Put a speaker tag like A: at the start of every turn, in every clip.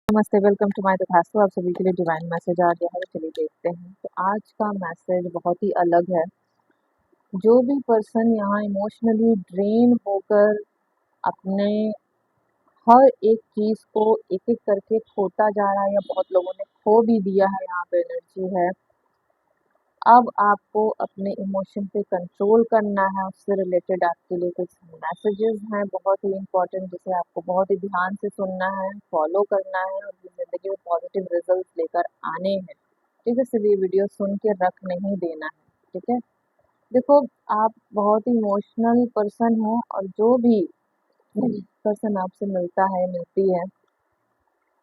A: नमस्ते, welcome to my तथास्तु। आप सभी के लिए डिवाइन मैसेज आ गया है, तो चलिए देखते हैं। तो आज का मैसेज बहुत ही अलग है। जो भी पर्सन यहाँ इमोशनली ड्रेन होकर अपने हर एक चीज को एक एक करके खोता जा रहा है, या बहुत लोगों ने खो भी दिया है, यहाँ पे एनर्जी है। अब आपको अपने इमोशन पे कंट्रोल करना है। उससे रिलेटेड आपके लिए कुछ मैसेजेस हैं बहुत ही इम्पोर्टेंट, जिसे आपको बहुत ही ध्यान से सुनना है, फॉलो करना है और अपनी जिंदगी में पॉजिटिव रिजल्ट लेकर आने हैं। ठीक है, सिर्फ ये वीडियो सुन के रख नहीं देना है। ठीक है, देखो, आप बहुत ही इमोशनल पर्सन हो, और जो भी पर्सन आपसे मिलता है, मिलती है,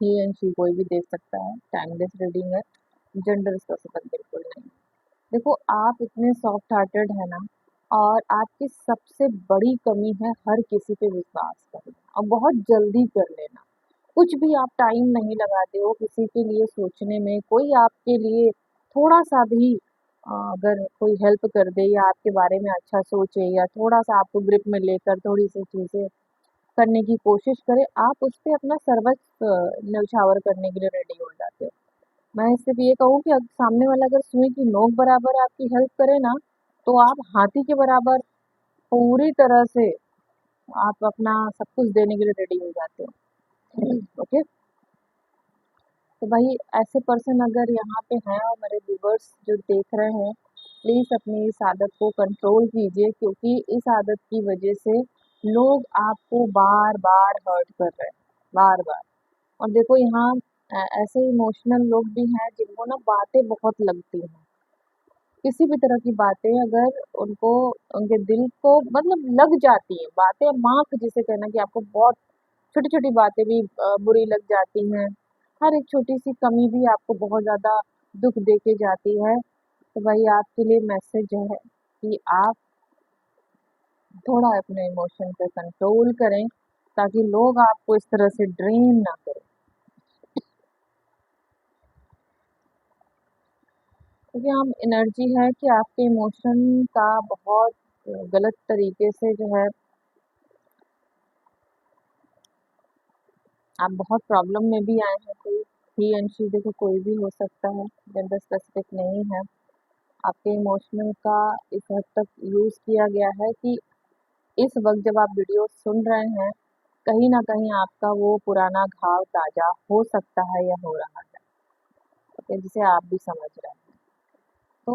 A: ही एंड शी कोई भी देख सकता है। टाइमलेस रीडिंग है, जेंडर इसका संबंध बिल्कुल नहीं। देखो, आप इतने सॉफ्ट हार्टेड है ना, और आपकी सबसे बड़ी कमी है हर किसी पे विश्वास करना, और बहुत जल्दी कर लेना। कुछ भी आप टाइम नहीं लगाते हो किसी के लिए सोचने में। कोई आपके लिए थोड़ा सा भी अगर कोई हेल्प कर दे, या आपके बारे में अच्छा सोचे, या थोड़ा सा आपको ग्रिप में लेकर थोड़ी सी चीज़ें करने की कोशिश करे, आप उस पर अपना सर्वस्व न्यौछावर करने के लिए रेडी हो जाते हो। मैं सिर्फ ये कहूँ कि अगर सामने वाला अगर सुई की नोक बराबर आपकी हेल्प करे ना, तो आप हाथी के बराबर पूरी तरह से आप अपना सब कुछ देने के लिए रेडी हो जाते हो। ओके, तो भाई ऐसे पर्सन अगर यहाँ पे हैं, और मेरे व्यूवर्स जो देख रहे हैं, प्लीज़ अपनी इस आदत को कंट्रोल कीजिए, क्योंकि इस आदत की वजह से लोग आपको बार बार हर्ट कर रहे हैं, बार बार। और देखो, यहाँ ऐसे इमोशनल लोग भी हैं जिनको ना बातें बहुत लगती हैं। किसी भी तरह की बातें अगर उनको, उनके दिल को मतलब लग जाती हैं बातें, माख जिसे कहना, कि आपको बहुत छोटी छोटी बातें भी बुरी लग जाती हैं। हर एक छोटी सी कमी भी आपको बहुत ज़्यादा दुख दे के जाती है। तो भाई आपके लिए मैसेज है कि आप थोड़ा अपने इमोशन पे कंट्रोल करें, ताकि लोग आपको इस तरह से ड्रेन ना करें। क्योंकि हम एनर्जी है कि आपके इमोशन का बहुत गलत तरीके से जो है, आप बहुत प्रॉब्लम में भी आए हैं। कोई ही एंड शी, देखो कोई भी हो सकता है, जेंडर स्पेसिफिक नहीं है। आपके इमोशनल का इस हद तक यूज़ किया गया है कि इस वक्त जब आप वीडियो सुन रहे हैं, कहीं ना कहीं आपका वो पुराना घाव ताजा हो सकता है, या हो रहा है। ओके, जिसे आप भी समझ रहे हैं। तो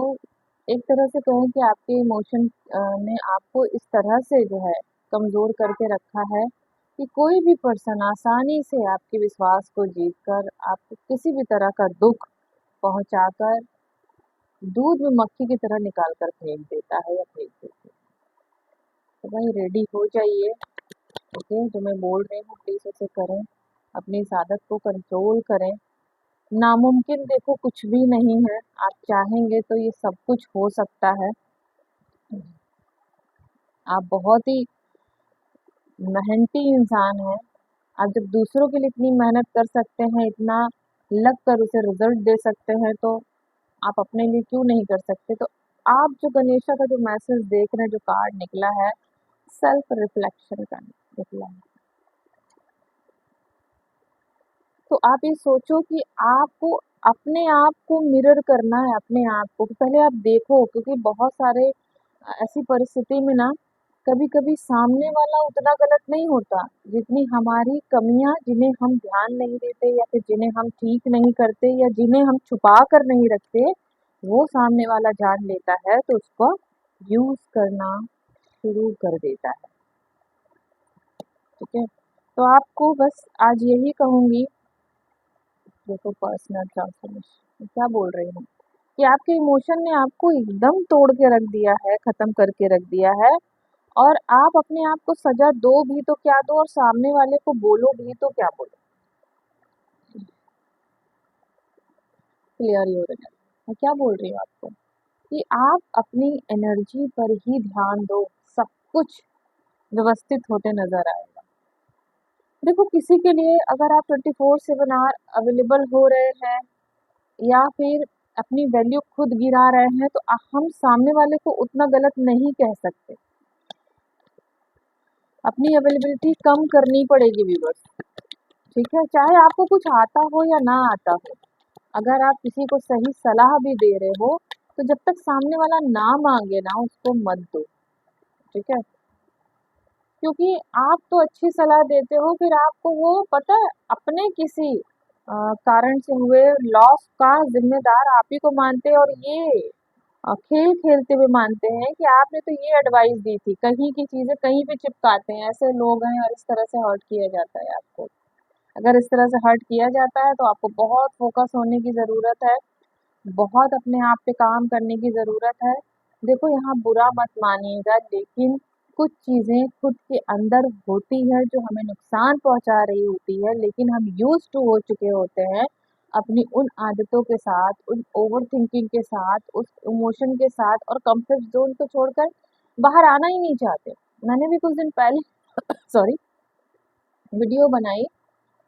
A: एक तरह से कहें कि आपके इमोशन ने आपको इस तरह से जो है कमज़ोर करके रखा है, कि कोई भी पर्सन आसानी से आपके विश्वास को जीतकर आपको किसी भी तरह का दुख पहुंचाकर दूध में मक्खी की तरह निकाल कर फेंक देता है, या फेंक देती है। तो भाई रेडी हो जाइए। ओके, जो मैं बोल रही हूँ प्लीज़ उसे करें, अपनी इस आदत को कंट्रोल करें। नामुमकिन देखो कुछ भी नहीं है, आप चाहेंगे तो ये सब कुछ हो सकता है। आप बहुत ही मेहनती इंसान हैं। आप जब दूसरों के लिए इतनी मेहनत कर सकते हैं, इतना लग कर उसे रिजल्ट दे सकते हैं, तो आप अपने लिए क्यों नहीं कर सकते। तो आप जो गणेशा का जो मैसेज देख रहे हैं, जो कार्ड निकला है, सेल्फ रिफ्लेक्शन का निकला है। तो आप ये सोचो कि आपको अपने आप को मिरर करना है, अपने आप को पहले आप देखो। क्योंकि बहुत सारे ऐसी परिस्थिति में ना, कभी कभी सामने वाला उतना गलत नहीं होता जितनी हमारी कमियां, जिन्हें हम ध्यान नहीं देते, या फिर जिन्हें हम ठीक नहीं करते, या जिन्हें हम छुपा कर नहीं रखते, वो सामने वाला जान लेता है, तो उसको यूज करना शुरू कर देता है। ठीक है, तो आपको बस आज यही कहूंगी, देखो पर्सनल ट्रांसफॉर्मेशन क्या बोल रही हूँ, कि आपके इमोशन ने आपको एकदम तोड़ के रख दिया है, खत्म करके रख दिया है। और आप अपने आप को सजा दो भी तो क्या दो, और सामने वाले को बोलो भी तो क्या बोलो। क्लियर हो रहा है मैं क्या बोल रही हूँ आपको, कि आप अपनी एनर्जी पर ही ध्यान दो, सब कुछ व्यवस्थित होते नजर आएगा। देखो, किसी के लिए अगर आप 24/7 अवेलेबल हो रहे हैं, या फिर अपनी वैल्यू खुद गिरा रहे हैं, तो हम सामने वाले को उतना गलत नहीं कह सकते। अपनी अवेलेबिलिटी कम करनी पड़ेगी व्यूवर्स। ठीक है, चाहे आपको कुछ आता हो या ना आता हो, अगर आप किसी को सही सलाह भी दे रहे हो, तो जब तक सामने वाला ना मांगे ना, उसको मत दो। ठीक है, क्योंकि आप तो अच्छी सलाह देते हो, फिर आपको वो पता है अपने किसी कारण से हुए लॉस का जिम्मेदार आप ही को मानते हैं, और ये खेल खेलते हुए मानते हैं कि आपने तो ये एडवाइस दी थी, कहीं की चीजें कहीं पे चिपकाते हैं, ऐसे लोग हैं, और इस तरह से हर्ट किया जाता है आपको। अगर इस तरह से हर्ट किया जाता है तो आपको बहुत फोकस होने की ज़रूरत है, बहुत अपने आप पे काम करने की ज़रूरत है। देखो, यहाँ बुरा मत मानिएगा, लेकिन कुछ चीज़ें खुद के अंदर होती है जो हमें नुकसान पहुँचा रही होती है, लेकिन हम यूज़्ड टू हो चुके होते हैं अपनी उन आदतों के साथ, उन ओवरथिंकिंग के साथ, उस इमोशन के साथ, और कंफर्ट ज़ोन को छोड़कर बाहर आना ही नहीं चाहते। मैंने भी कुछ दिन पहले सॉरी वीडियो बनाई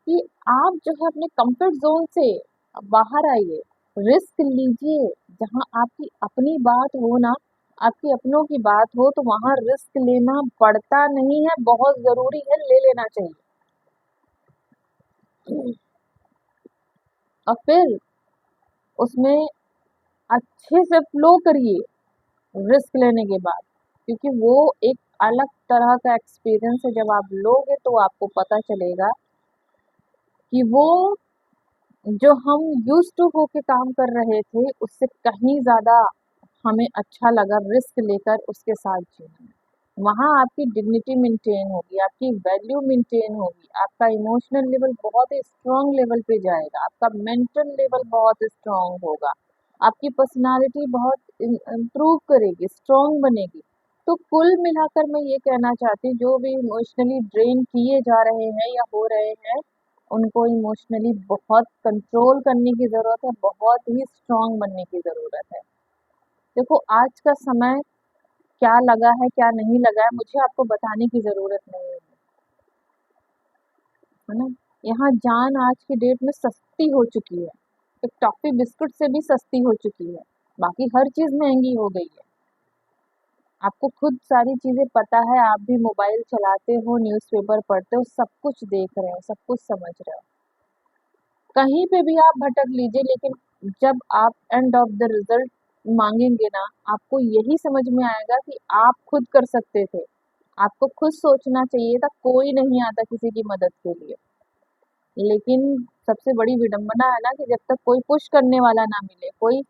A: कि आप जो है अपने कंफर्ट ज़ोन से बाहर आइए, रिस्क लीजिए। जहाँ आपकी अपनी बात हो ना, आपके अपनों की बात हो, तो वहाँ रिस्क लेना पड़ता नहीं है, बहुत ज़रूरी है, ले लेना चाहिए। और फिर उसमें अच्छे से फ्लो करिए रिस्क लेने के बाद, क्योंकि वो एक अलग तरह का एक्सपीरियंस है। जब आप लोगे तो आपको पता चलेगा कि वो जो हम यूज्ड टू होके काम कर रहे थे, उससे कहीं ज़्यादा हमें अच्छा लगा रिस्क लेकर उसके साथ जीना। वहाँ आपकी डिग्निटी मेंटेन होगी, आपकी वैल्यू मेंटेन होगी, आपका इमोशनल लेवल बहुत ही स्ट्रॉन्ग लेवल पे जाएगा, आपका मेंटल लेवल बहुत स्ट्रॉन्ग होगा, आपकी पर्सनालिटी बहुत इम्प्रूव करेगी, स्ट्रॉन्ग बनेगी। तो कुल मिलाकर मैं ये कहना चाहती हूँ, जो भी इमोशनली ड्रेन किए जा रहे हैं या हो रहे हैं, उनको इमोशनली बहुत कंट्रोल करने की ज़रूरत है, बहुत ही स्ट्रॉन्ग बनने की ज़रूरत है। देखो, आज का समय क्या लगा है, क्या नहीं लगा है, मुझे आपको बताने की ज़रूरत नहीं है, है ना? यहाँ जान आज की डेट में सस्ती हो चुकी है, एक टॉफ़ी बिस्कुट से भी सस्ती हो चुकी है, बाकी हर चीज़ महँगी हो गई है। आपको खुद सारी चीज़ें पता है, आप भी मोबाइल चलाते हो, न्यूज़पेपर पढ़ते हो, सब कुछ देख रहे हो, सब कुछ समझ रहे हो। कहीं पे भी आप भटक लीजिए, लेकिन जब आप एंड ऑफ द रिजल्ट मांगेंगे ना, आपको यही समझ में आएगा कि आप खुद कर सकते थे, आपको खुद सोचना चाहिए था, कोई नहीं आता किसी की मदद के लिए। लेकिन सबसे बड़ी विडंबना है ना कि जब तक कोई पुश करने वाला ना मिले, कोई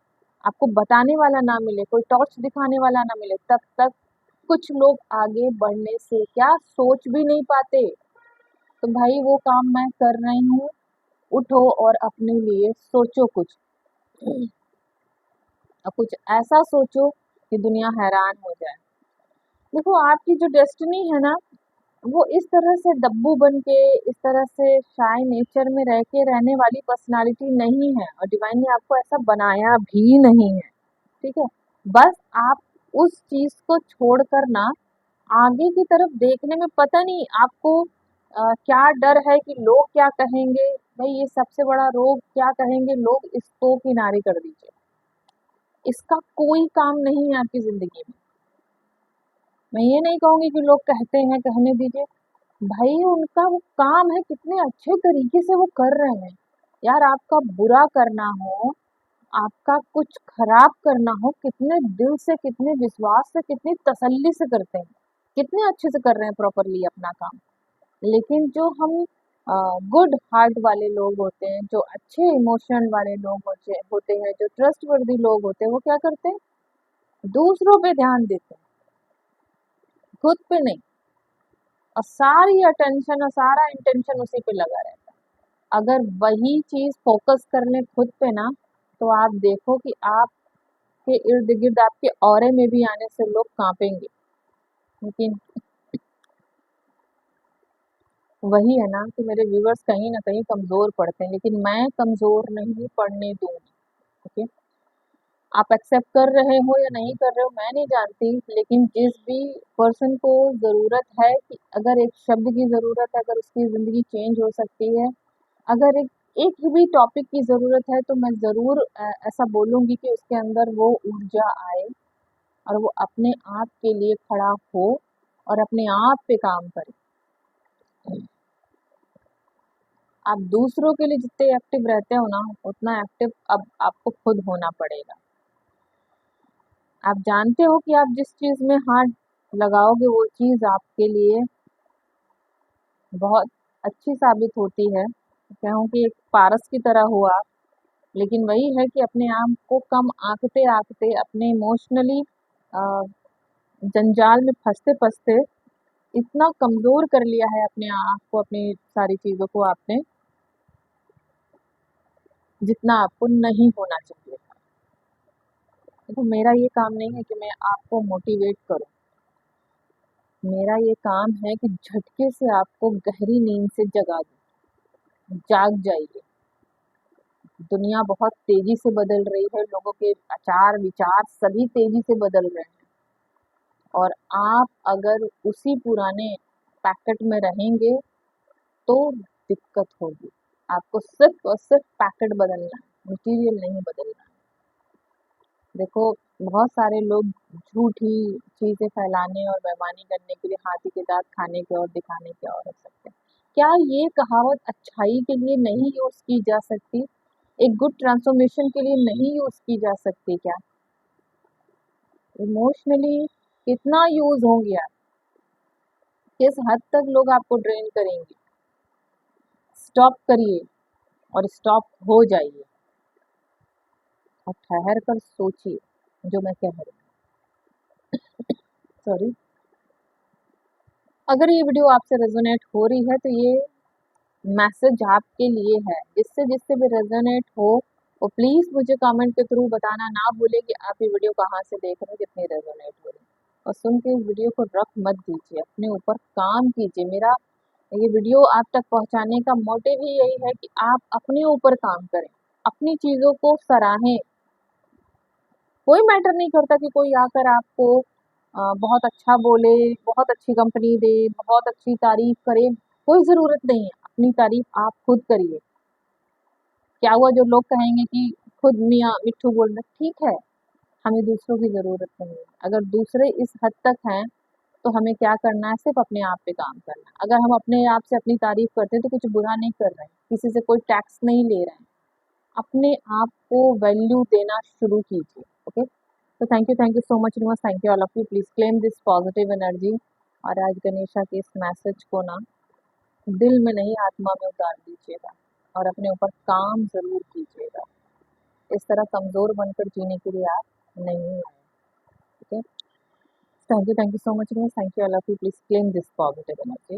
A: आपको बताने वाला ना मिले, कोई टॉर्च दिखाने वाला ना मिले, तब तक कुछ लोग आगे बढ़ने से क्या सोच भी नहीं पाते। तो भाई, वो काम मैं कर रही हूँ, उठो और अपने लिए सोचो कुछ, और कुछ ऐसा सोचो कि दुनिया हैरान हो जाए। देखो, आपकी जो डेस्टिनी है ना, वो इस तरह से दब्बू बन के, इस तरह से शाय नेचर में रह के रहने वाली पर्सनालिटी नहीं है, और डिवाइन ने आपको ऐसा बनाया भी नहीं है। ठीक है, बस आप उस चीज को छोड़कर ना आगे की तरफ देखने में, पता नहीं आपको क्या डर है कि लोग क्या कहेंगे। भाई, ये सबसे बड़ा रोग, क्या कहेंगे लोग, इसको किनारे कर दीजिए, इसका कोई काम नहीं है आपकी जिंदगी में। मैं ये नहीं कहूंगी कि लोग कहते हैं, कहने दीजिए, भाई उनका वो काम है, कितने अच्छे तरीके से वो कर रहे हैं। यार, आपका बुरा करना हो, आपका कुछ खराब करना हो, कितने दिल से, कितने विश्वास से, कितनी तसल्ली से करते हैं, कितने अच्छे से कर रहे हैं प्रॉपरली अपना काम। लेकिन जो हम गुड हार्ट वाले लोग होते हैं, जो अच्छे इमोशन वाले लोग होते हैं, जो ट्रस्टवर्दी लोग होते हैं, वो क्या करते हैं, दूसरों पे ध्यान देते हैं, खुद पे नहीं, और सारी अटेंशन और सारा इंटेंशन उसी पे लगा रहता है। अगर वही चीज फोकस कर लें खुद पे ना, तो आप देखो कि आपके इर्द गिर्द, आपके ऑरे में भी आने से लोग कांपेंगे। लेकिन वही है ना कि मेरे व्यूअर्स कहीं ना कहीं कमजोर पड़ते हैं, लेकिन मैं कमजोर नहीं पड़ने दूंगी। ओके, आप एक्सेप्ट कर रहे हो या नहीं कर रहे हो मैं नहीं जानती, लेकिन जिस भी पर्सन को ज़रूरत है कि अगर एक शब्द की ज़रूरत है, अगर उसकी ज़िंदगी चेंज हो सकती है, अगर एक एक भी टॉपिक की ज़रूरत है, तो मैं ज़रूर ऐसा बोलूँगी कि उसके अंदर वो ऊर्जा आए, और वो अपने आप के लिए खड़ा हो, और अपने आप पे काम करे। आप दूसरों के लिए जितने एक्टिव रहते हो ना, उतना एक्टिव अब आपको खुद होना पड़ेगा। आप जानते हो कि आप जिस चीज में हाथ लगाओगे वो चीज आपके लिए बहुत अच्छी साबित होती है। कहूँ कि एक पारस की तरह हो आप, लेकिन वही है कि अपने आप को कम आंकते आंकते, अपने इमोशनली जंजाल में फंसते फंसते इतना कमजोर कर लिया है अपने आप को, अपनी सारी चीजों को आपने, जितना आपको नहीं होना चाहिए। देखो, मेरा ये काम नहीं है कि मैं आपको मोटिवेट करूं, मेरा ये काम है कि झटके से आपको गहरी नींद से जगा दूं। जाग जाइए। दुनिया बहुत तेजी से बदल रही है, लोगों के आचार विचार सभी तेजी से बदल रहे हैं, और आप अगर उसी पुराने पैकेट में रहेंगे तो दिक्कत होगी। आपको सिर्फ और सिर्फ पैकेट बदलना है, मटीरियल नहीं बदलना है। देखो, बहुत सारे लोग झूठी चीजें फैलाने और बेईमानी करने के लिए हाथी के दांत खाने के और दिखाने के और रख सकते हैं। क्या ये कहावत अच्छाई के लिए नहीं यूज की जा सकती? एक गुड ट्रांसफॉर्मेशन के लिए नहीं यूज की जा सकती क्या? इमोशनली कितना यूज होंगे आप, किस हद तक लोग आपको ड्रेन करेंगे? स्टॉप करिए और स्टॉप हो जाइए और ठहर कर सोचिए जो मैं कह रही हूँ। सॉरी। अगर ये वीडियो आपसे रेजोनेट हो रही है तो ये मैसेज आपके लिए है। जिससे जिससे भी रेजोनेट हो वो प्लीज मुझे कमेंट के थ्रू बताना ना भूले कि आप ये वीडियो कहाँ से देख रहे हो, कितनी रेजोनेट हो रही है। और सुन के इस वीडियो को रख मत दीजिए, अपने ऊपर काम कीजिए। मेरा ये वीडियो आप तक पहुंचाने का मोटिव ही यही है कि आप अपने ऊपर काम करें, अपनी चीजों को सराहें। कोई मैटर नहीं करता कि कोई आकर आपको बहुत अच्छा बोले, बहुत अच्छी कंपनी दे, बहुत अच्छी तारीफ करे, कोई ज़रूरत नहीं है। अपनी तारीफ आप खुद करिए। क्या हुआ जो लोग कहेंगे कि खुद मियाँ मिट्ठू बोल रहे, ठीक है, हमें दूसरों की ज़रूरत नहीं है। अगर दूसरे इस हद तक हैं तो हमें क्या करना है? सिर्फ अपने आप पे काम करना है। अगर हम अपने आप से अपनी तारीफ करते हैं तो कुछ बुरा नहीं कर रहे हैं, किसी से कोई टैक्स नहीं ले रहे हैं। अपने आप को वैल्यू देना शुरू कीजिए। ओके, तो थैंक यू सो मच रिमोस, thank you all of you. Please claim this positive energy. और आज गणेशा के इस मैसेज को ना दिल में नहीं, आत्मा में उतार दीजिएगा और अपने ऊपर काम जरूर कीजिएगा। इस तरह कमजोर बनकर जीने के लिए आप नहीं आए। ठीक है, थैंक यू सो मच रिमोस, thank you all of you. Please claim this positive energy.